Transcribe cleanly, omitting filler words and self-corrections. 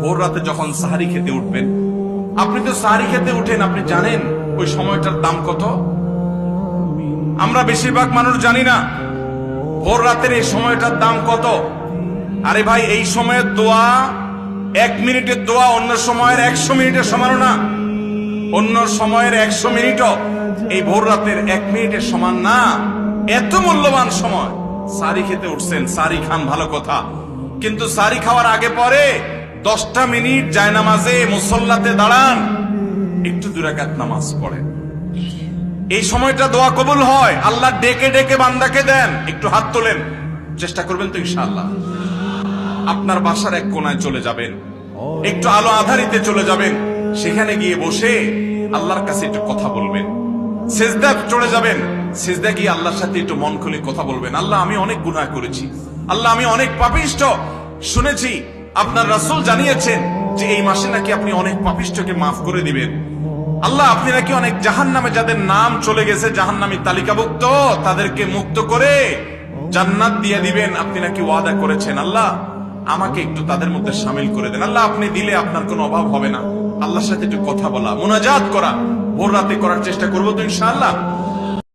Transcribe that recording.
ভোর রাতে যখন সাহারি খেতে উঠবেন, আপনি তো সাহারি খেতে উঠেন, আপনি জানেন ওই সময়টার দাম কত? আমরা বেশিরভাগ মানুষ জানি না ভোর রাতের এই সময়টার দাম কত। আরে ভাই, এই সময়ের দোয়া 1 মিনিটের দোয়া অন্য সময়ের 100 মিনিটের সমান না। অন্য সময়ের 100 মিনিটও এই ভোর রাতের 1 মিনিটের সমান না। এত মূল্যবান সময়। সাহারি খেতে উঠছেন, সাহারি খান, ভালো কথা, কিন্তু সাহারি খাওয়ার আগে পরে 10টা মিনিট জায়নামাজে মুসল্লাতে দাঁড়ান, একটু 2 রাকাত নামাজ পড়েন। এই সময়টা দোয়া কবুল হয়। আল্লাহ ডেকে ডেকে বান্দাকে দেন। একটু হাত তোলেন, চেষ্টা করবেন তো ইনশাআল্লাহ। আপনার বাসার এক কোনায় চলে যাবেন, একটু আলো আধারিতে চলে যাবেন, সেখানে গিয়ে বসে আল্লাহর কাছে একটু কথা বলবেন। সিজদা চলে যাবেন, সিজদা গিয়ে আল্লাহর সাথে একটু মন খুলে কথা বলবেন। আল্লাহ, আমি অনেক গুনাহ করেছি, আল্লাহ আমি অনেক পাপিষ্ঠ। শুনেছি আপনার রাসূল জানিয়েছেন যে এই মাসে নাকি আপনি অনেক পাপিষ্ঠকে মাফ করে দিবেন। আল্লাহ, আপনি নাকি অনেক জাহান্নামে যাদের নাম চলে গেছে জাহান্নামী তালিকাভুক্ত, তাদেরকে মুক্ত করে জান্নাত দিয়ে দিবেন, আপনি নাকি ওয়াদা করেছেন। আল্লাহ, আমাকে একটু তাদের মধ্যে শামিল করে দেন। আল্লাহ, আপনি দিলে আপনার কোনো অভাব হবে না। আল্লাহর সাথে একটু কথা বলা, মুনাজাত করা ভোর রাতে করার চেষ্টা করবো তো ইনশাআল্লাহ।